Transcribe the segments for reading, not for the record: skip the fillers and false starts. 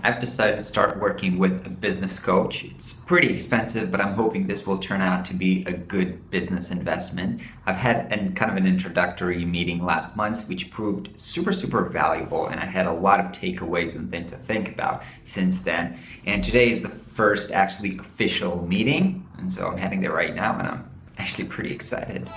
I've decided to start working with a business coach. It's pretty expensive, but I'm hoping this will turn out to be a good business investment. I've had kind of an introductory meeting last month, which proved super valuable, and I had a lot of takeaways and things to think about since then. And today is the first actually official meeting, and so I'm heading there right now, and I'm actually pretty excited.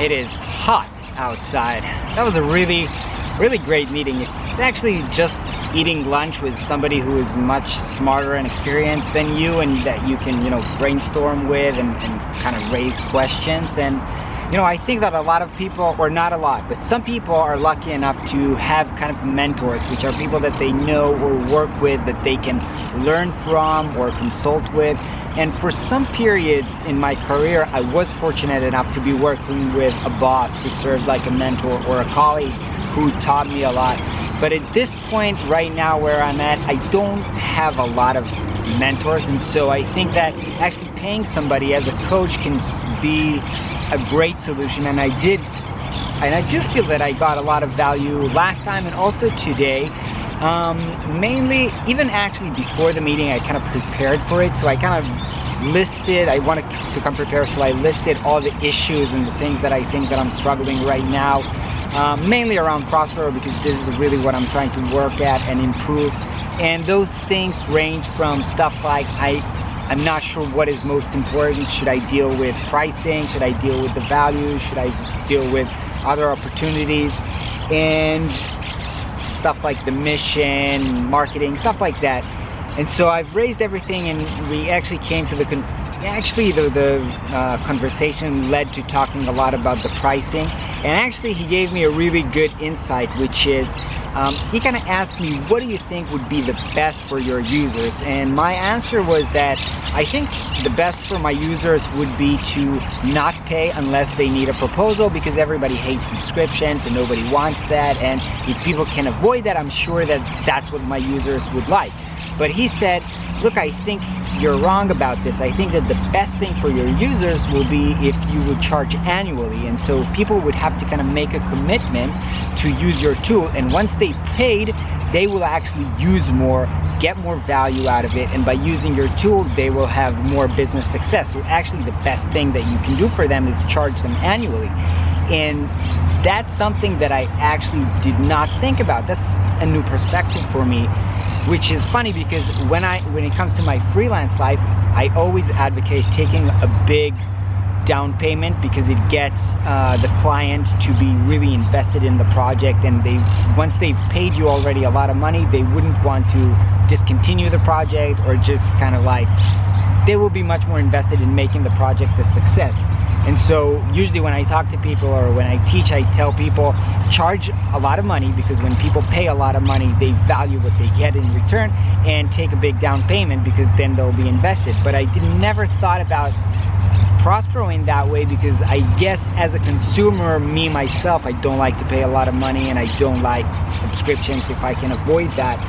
It is hot outside. That was a really great meeting. It's actually just eating lunch with somebody who is much smarter and experienced than you, and that you can, brainstorm with and kind of raise questions. And I think that a lot of people, or not a lot, but some people are lucky enough to have kind of mentors, which are people that they know or work with, that they can learn from or consult with. And for some periods in my career, I was fortunate enough to be working with a boss who served like a mentor, or a colleague who taught me a lot. But at this point right now where I'm at, I don't have a lot of mentors, and so I think that actually paying somebody as a coach can be a great solution. And I do feel that I got a lot of value last time and also today. Mainly, even actually before the meeting, I kind of prepared for it. So I kind of listed, I wanted to come prepared, so I listed all the issues and the things that I think that I'm struggling right now, mainly around Prospero, because this is really what I'm trying to work at and improve. And those things range from stuff like, I'm not sure what is most important. Should I deal with pricing? Should I deal with the value? Should I deal with other opportunities? And stuff like the mission, marketing, stuff like that. And so I've raised everything, and we actually came to the conversation led to talking a lot about the pricing. And actually he gave me a really good insight, which is he kind of asked me, what do you think would be the best for your users? And my answer was that I think the best for my users would be to not pay unless they need a proposal, because everybody hates subscriptions and nobody wants that. And if people can avoid that, I'm sure that that's what my users would like. But he said, look, I think you're wrong about this. I think that the best thing for your users will be if you would charge annually. And so people would have to kind of make a commitment to use your tool. And once they paid, they will actually use more, get more value out of it. And by using your tool, they will have more business success. So actually the best thing that you can do for them is charge them annually. And that's something that I actually did not think about. That's a new perspective for me, which is funny because when it comes to my freelance life, I always advocate taking a big down payment, because it gets the client to be really invested in the project, and once they've paid you already a lot of money, they wouldn't want to discontinue the project, or just kind of like, they will be much more invested in making the project a success. And so usually when I talk to people or when I teach, I tell people charge a lot of money, because when people pay a lot of money, they value what they get in return, and take a big down payment, because then they'll be invested. But I never thought about Prospero in that way, because I guess as a consumer, me myself, I don't like to pay a lot of money, and I don't like subscriptions if I can avoid that.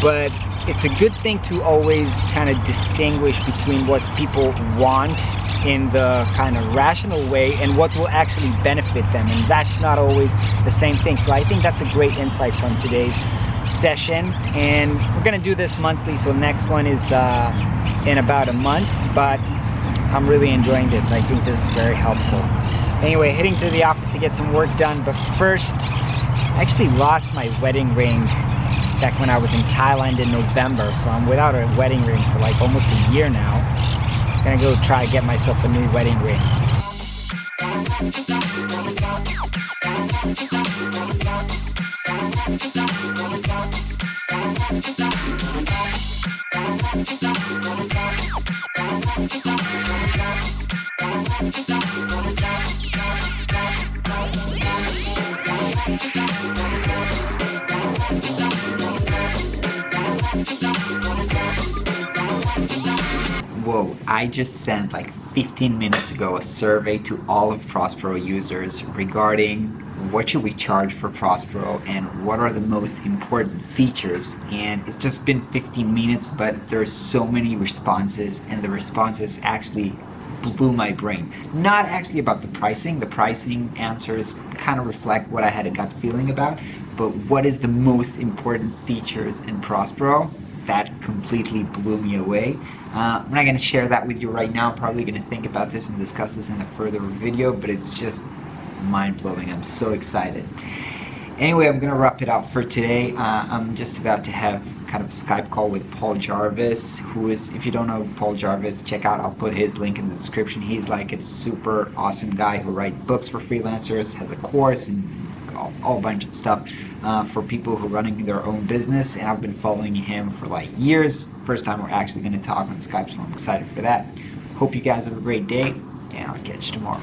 But it's a good thing to always kind of distinguish between what people want in the kind of rational way and what will actually benefit them, and that's not always the same thing. So I think that's a great insight from today's session, and we're gonna do this monthly, so next one is in about a month, but I'm really enjoying this. I think this is very helpful. Anyway, heading to the office to get some work done, but first, I actually lost my wedding ring back when I was in Thailand in November, so I'm without a wedding ring for like almost a year now. I'm gonna go try to get myself a new wedding ring. Whoa, I just sent like 15 minutes ago a survey to all of Prospero users regarding what should we charge for Prospero and what are the most important features. And it's just been 15 minutes, but there's so many responses, and the responses actually blew my brain. Not actually about the pricing answers kind of reflect what I had a gut feeling about, but what is the most important features in Prospero, that completely blew me away. I'm not going to share that with you right now. I'm probably going to think about this and discuss this in a further video, but it's just mind-blowing. I'm so excited. Anyway, I'm going to wrap it up for today. I'm just about to have kind of a Skype call with Paul Jarvis, who is, if you don't know Paul Jarvis, check out, I'll put his link in the description. He's like a super awesome guy who writes books for freelancers, has a course, and all bunch of stuff for people who are running their own business, and I've been following him for like years. First time we're actually going to talk on Skype, so I'm excited for that. Hope you guys have a great day, and I'll catch you tomorrow.